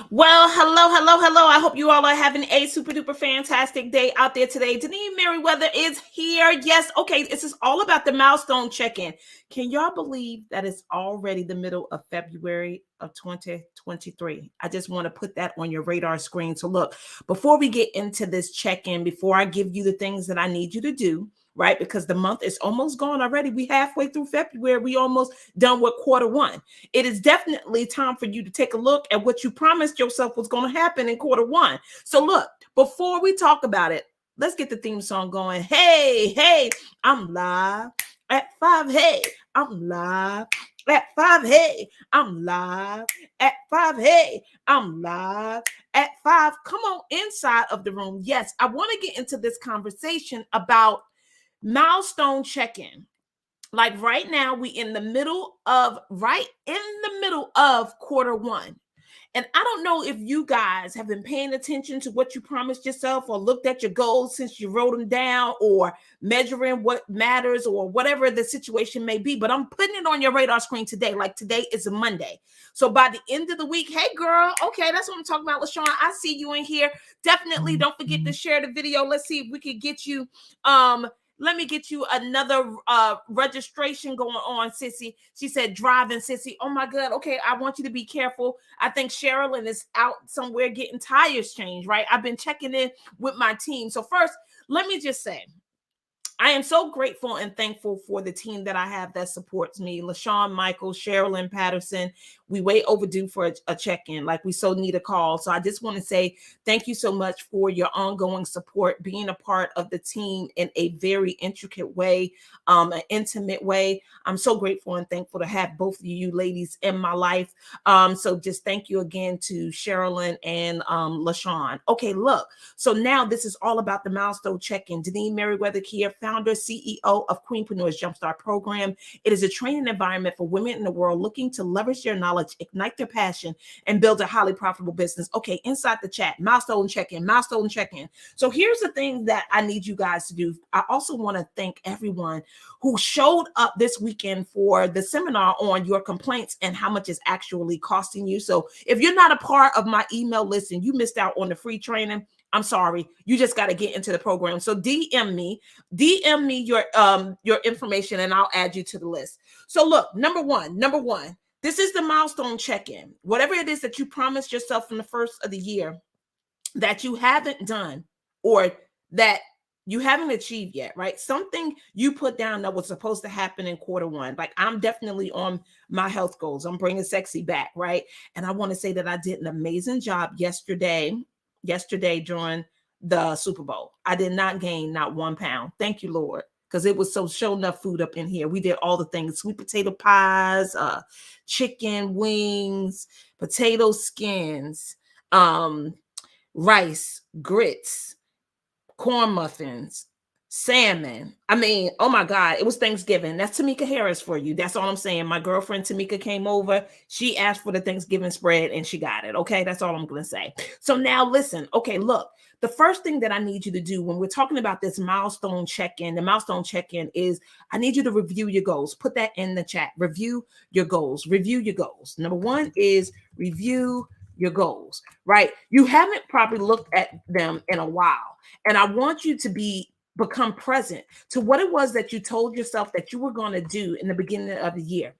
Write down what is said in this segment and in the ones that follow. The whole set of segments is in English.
Well, hello. I hope you all are having a super duper fantastic day out there today. Denise Merriweather is here. Yes, okay, this is all about the milestone check-in. Can y'all believe that it's already the middle of February of 2023? I just want to put that on your radar screen. So look, before we get into this check-in, before I give you the things that I need you to do, right? Because the month is almost gone already. We halfway through February. We almost done with quarter one. It is definitely time for you to take a look at what you promised yourself was going to happen in quarter one. So look, before we talk about it, let's get the theme song going. Hey, I'm live at 5. Hey, I'm live at 5. Hey, I'm live at 5. Hey, I'm live at 5. Come on inside of the room. Yes, I want to get into this conversation about milestone check-in. Like right now, we right in the middle of quarter one. And I don't know if you guys have been paying attention to what you promised yourself or looked at your goals since you wrote them down or measuring what matters or whatever the situation may be. But I'm putting it on your radar screen today. Like today is a Monday. So by the end of the week, hey girl, okay, that's what I'm talking about, LaShawn. I see you in here. Definitely don't forget to share the video. Let's see if we can get you let me get you another registration going on, Sissy. She said, driving, Sissy. Oh my God. Okay, I want you to be careful. I think Sherilyn is out somewhere getting tires changed, right? I've been checking in with my team. So first, let me just say, I am so grateful and thankful for the team that I have that supports me. LaShawn Michael, Sherilyn Patterson. We way overdue for a check-in. Like we so need a call. So I just want to say thank you so much for your ongoing support, being a part of the team in a very intricate way, an intimate way. I'm so grateful and thankful to have both of you ladies in my life. So just thank you again to Sherilyn and LaShawn. Okay, look. So now this is all about the milestone check-in. Denise Merriweather here, founder, CEO of Queenpreneurs Jumpstart Program. It is a training environment for women in the world looking to leverage their knowledge, ignite their passion, and build a highly profitable business. Okay, inside the chat, milestone check-in, milestone check-in. So here's the thing that I need you guys to do. I also want to thank everyone who showed up this weekend for the seminar on your complaints and how much it's actually costing you. So if you're not a part of my email list and you missed out on the free training, I'm sorry. You just got to get into the program. So DM me your information and I'll add you to the list. So look, number one, this is the milestone check-in. Whatever it is that you promised yourself in the first of the year that you haven't done or that you haven't achieved yet, right? Something you put down that was supposed to happen in quarter one. Like I'm definitely on my health goals. I'm bringing sexy back, right? And I want to say that I did an amazing job yesterday during the Super Bowl. I did not gain not 1 pound. Thank you, Lord. Because it was so show enough food up in here. We did all the things, sweet potato pies, chicken wings, potato skins, rice, grits, corn muffins, salmon. I mean, oh my God, it was Thanksgiving. That's Tamika Harris for you. That's all I'm saying. My girlfriend Tamika came over. She asked for the Thanksgiving spread and she got it. Okay, that's all I'm going to say. So now listen. Okay, look, the first thing that I need you to do when we're talking about this milestone check-in, the milestone check-in is I need you to review your goals. Put that in the chat. Review your goals. Review your goals. Number one is review your goals, right? You haven't probably looked at them in a while. And I want you to become present to what it was that you told yourself that you were going to do in the beginning of the year.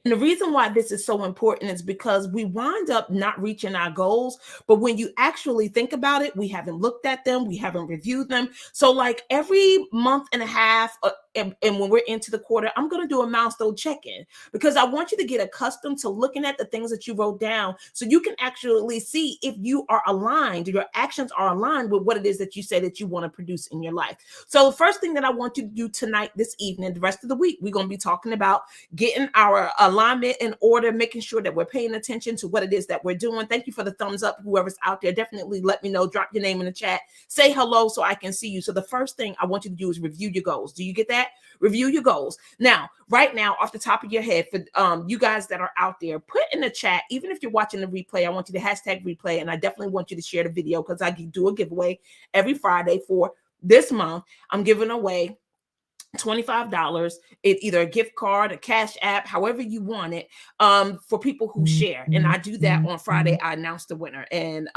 And the reason why this is so important is because we wind up not reaching our goals. But when you actually think about it, we haven't looked at them, we haven't reviewed them. So, like every month and a half, and when we're into the quarter, I'm going to do a milestone check-in because I want you to get accustomed to looking at the things that you wrote down so you can actually see if you are aligned, your actions are aligned with what it is that you say that you want to produce in your life. So the first thing that I want you to do tonight, this evening, the rest of the week, we're going to be talking about getting our alignment in order, making sure that we're paying attention to what it is that we're doing. Thank you for the thumbs up. Whoever's out there, definitely let me know. Drop your name in the chat. Say hello so I can see you. So the first thing I want you to do is review your goals. Do you get that? Review your goals. Now, right now, off the top of your head, for you guys that are out there, put in the chat, even if you're watching the replay, I want you to hashtag replay, and I definitely want you to share the video because I do a giveaway every Friday for this month. I'm giving away $25. It either a gift card, a cash app, however you want it, for people who share. And I do that on Friday. I announced the winner. And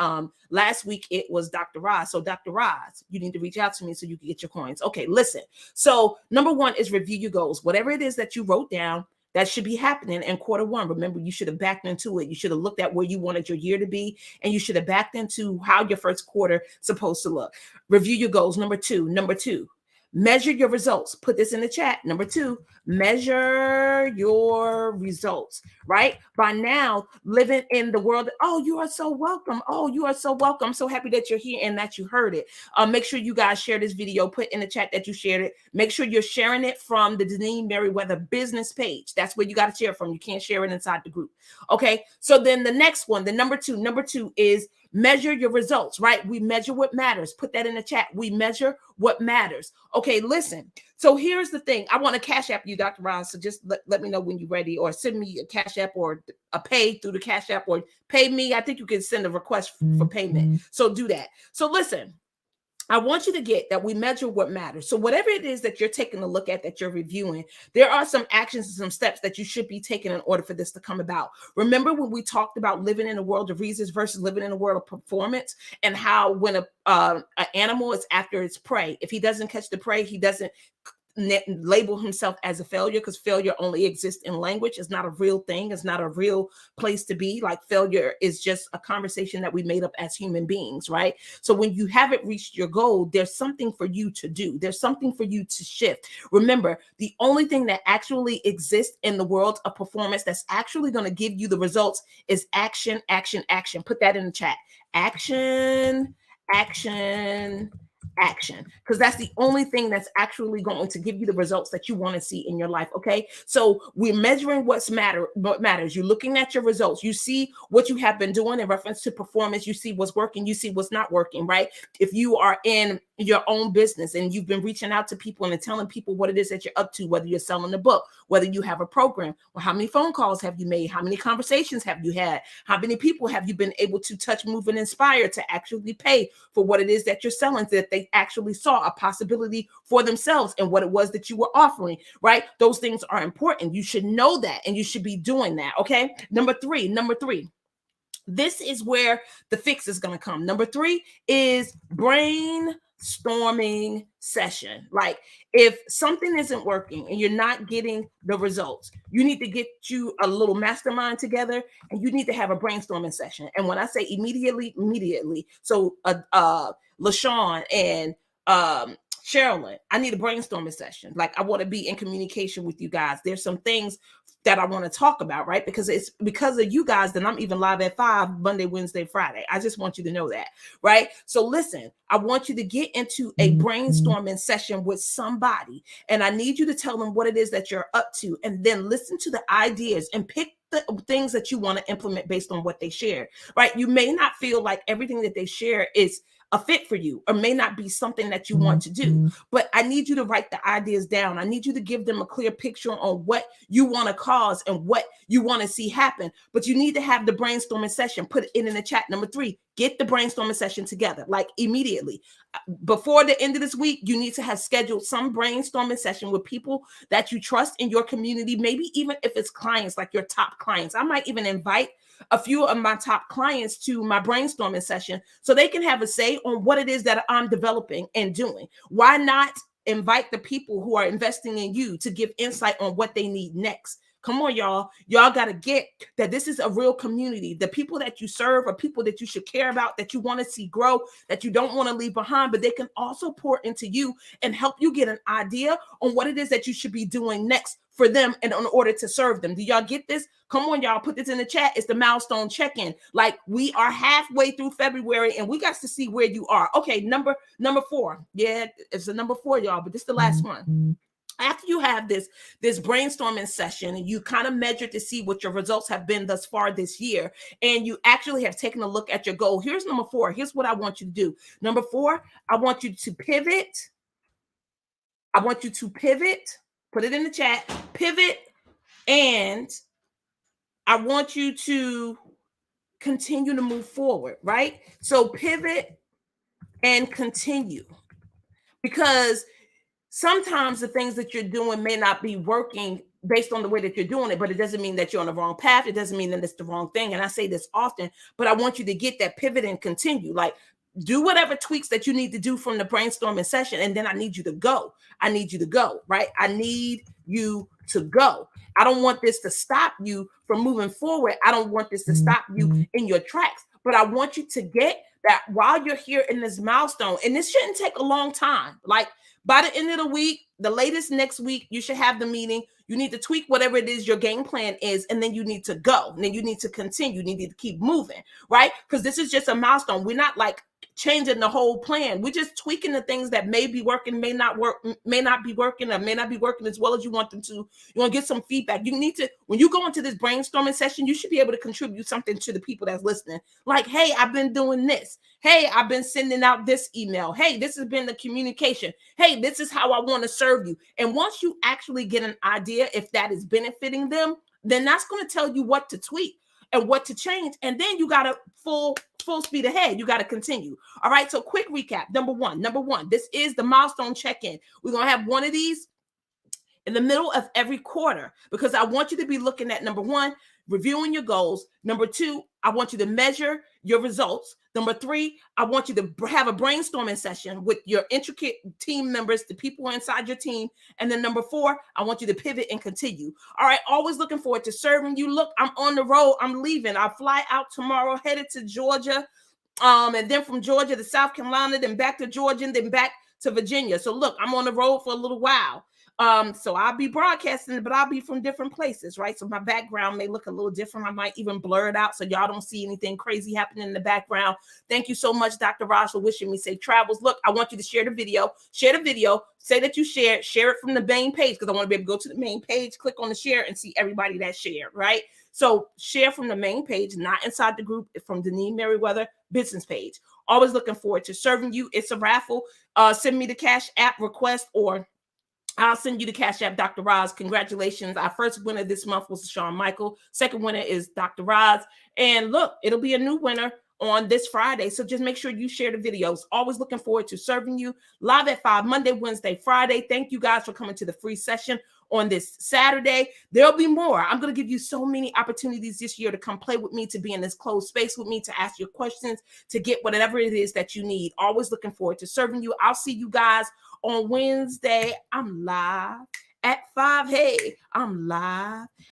last week it was Dr. Roz. So Dr. Roz, you need to reach out to me so you can get your coins. Okay, listen. So number one is review your goals. Whatever it is that you wrote down, that should be happening in quarter one. Remember, you should have backed into it. You should have looked at where you wanted your year to be, and you should have backed into how your first quarter supposed to look. Review your goals. Number two, measure your results. Put this in the chat. Number two, measure your results, right? By now, living in the world. Oh, you are so welcome. Oh, you are so welcome. I'm so happy that you're here and that you heard it. Make sure you guys share this video. Put in the chat that you shared it. Make sure you're sharing it from the Denise Merriweather business page. That's where you got to share it from. You can't share it inside the group. Okay. So then the next one, the number two is measure your results, right? We measure what matters. Put that in the chat. We measure what matters. Okay, listen. So here's the thing. I want to cash app you, Dr. Ross. So just let me know when you're ready, or send me a cash app or a pay through the cash app, or pay me. I think you can send a request for payment. So do that. So listen. I want you to get that we measure what matters. So whatever it is that you're taking a look at, that you're reviewing, there are some actions and some steps that you should be taking in order for this to come about. Remember when we talked about living in a world of reasons versus living in a world of performance, and how when an animal is after its prey, if he doesn't catch the prey, he doesn't label himself as a failure, because failure only exists in language. It's not a real thing. It's not a real place to be. Like, failure is just a conversation that we made up as human beings, right? So when you haven't reached your goal, there's something for you to do. There's something for you to shift. Remember, the only thing that actually exists in the world of performance that's actually going to give you the results is action, action, action. Put that in the chat. Action, action, action, because that's the only thing that's actually going to give you the results that you want to see in your life. Okay, so we're measuring what matters. You're looking at your results. You see what you have been doing in reference to performance. You see what's working. You see what's not working, right? If you are in your own business and you've been reaching out to people and telling people what it is that you're up to, whether you're selling a book, whether you have a program, well, how many phone calls have you made? How many conversations have you had? How many people have you been able to touch, move, and inspire to actually pay for what it is that you're selling, so that they actually saw a possibility for themselves and what it was that you were offering, right? Those things are important. You should know that, and you should be doing that. Okay. Number three, this is where the fix is going to come. Number three is brainstorming session. Like, if something isn't working and you're not getting the results, you need to get you a little mastermind together, and you need to have a brainstorming session. And when I say immediately, so LaShawn and Sherilyn, I need a brainstorming session. Like, I want to be in communication with you guys. There's some things that I want to talk about, right? Because it's because of you guys that I'm even live at 5 Monday, Wednesday, Friday. I just want you to know that, right? So listen, I want you to get into a brainstorming session with somebody, and I need you to tell them what it is that you're up to, and then listen to the ideas and pick the things that you want to implement based on what they share, right? You may not feel like everything that they share is a fit for you, or may not be something that you want to do, but I need you to write the ideas down. I need you to give them a clear picture on what you want to cause and what you want to see happen. But you need to have the brainstorming session. Put it in the chat. Number three, get the brainstorming session together, like immediately. Before the end of this week, you need to have scheduled some brainstorming session with people that you trust in your community. Maybe even if it's clients, like your top clients. I might even invite a few of my top clients to my brainstorming session so they can have a say on what it is that I'm developing and doing. Why not invite the people who are investing in you to give insight on what they need next? Come on, y'all. Y'all got to get that this is a real community. The people that you serve are people that you should care about, that you want to see grow, that you don't want to leave behind, but they can also pour into you and help you get an idea on what it is that you should be doing next for them and in order to serve them. Do y'all get this? Come on, y'all. Put this in the chat. It's the Milestone Check In. Like, we are halfway through February and we got to see where you are. Okay, number 4. Yeah, it's the number 4, y'all, but this is the last one. After you have this brainstorming session and you kind of measure to see what your results have been thus far this year, and you actually have taken a look at your goal, here's number 4. Here's what I want you to do. Number 4, I want you to pivot. Put it in the chat. Pivot, and I want you to continue to move forward, right? So pivot and continue, because sometimes the things that you're doing may not be working based on the way that you're doing it, but it doesn't mean that you're on the wrong path. It doesn't mean that it's the wrong thing. And I say this often, but I want you to get that pivot and continue. Like, do whatever tweaks that you need to do from the brainstorming session. And then I need you to go. I need you to go, right? I need you to go. I don't want this to stop you from moving forward. I don't want this to stop you in your tracks, but I want you to get that while you're here in this milestone, and this shouldn't take a long time. Like, by the end of the week, the latest next week, you should have the meeting. You need to tweak whatever it is your game plan is, and then you need to go. And then you need to continue. You need to keep moving, right? Because this is just a milestone. We're not like changing the whole plan. We're just tweaking the things that may be working, may not work, may not be working, or may not be working as well as you want them to. You want to get some feedback. You need to, when you go into this brainstorming session, you should be able to contribute something to the people that's listening. Like, hey, I've been doing this. Hey, I've been sending out this email. Hey, this has been the communication. Hey, this is how I want to serve you. And once you actually get an idea if that is benefiting them, then that's going to tell you what to tweak and what to change. And then you got to full speed ahead. You got to continue. All right. So quick recap. Number one, this is the milestone check-in. We're going to have one of these in the middle of every quarter, because I want you to be looking at, number one, reviewing your goals. Number two, I want you to measure your results. Number three, I want you to have a brainstorming session with your intricate team members, the people inside your team. And then number four, I want you to pivot and continue. All right. Always looking forward to serving you. Look, I'm on the road. I'm leaving. I fly out tomorrow, headed to Georgia. And then from Georgia to South Carolina, then back to Georgia, and then back to Virginia. So look, I'm on the road for a little while. So I'll be broadcasting, but I'll be from different places, right? So my background may look a little different. I might even blur it out so y'all don't see anything crazy happening in the background. Thank you so much, Dr. Raj, for wishing me safe travels. Look, I want you to share the video. Share the video. Say that you share it from the main page, because I want to be able to go to the main page, click on the share, and see everybody that shared, right? So share from the main page, not inside the group, from Denise Merriweather business page. Always looking forward to serving you. It's a raffle. Send me the Cash App request, or I'll send you the Cash App, Dr. Roz. Congratulations. Our first winner this month was Sean Michael. Second winner is Dr. Roz. And look, it'll be a new winner on this Friday. So just make sure you share the videos. Always looking forward to serving you. Live at 5, Monday, Wednesday, Friday. Thank you guys for coming to the free session on this Saturday. There'll be more. I'm going to give you so many opportunities this year to come play with me, to be in this closed space with me, to ask your questions, to get whatever it is that you need. Always looking forward to serving you. I'll see you guys on Wednesday. I'm live at 5. Hey, I'm live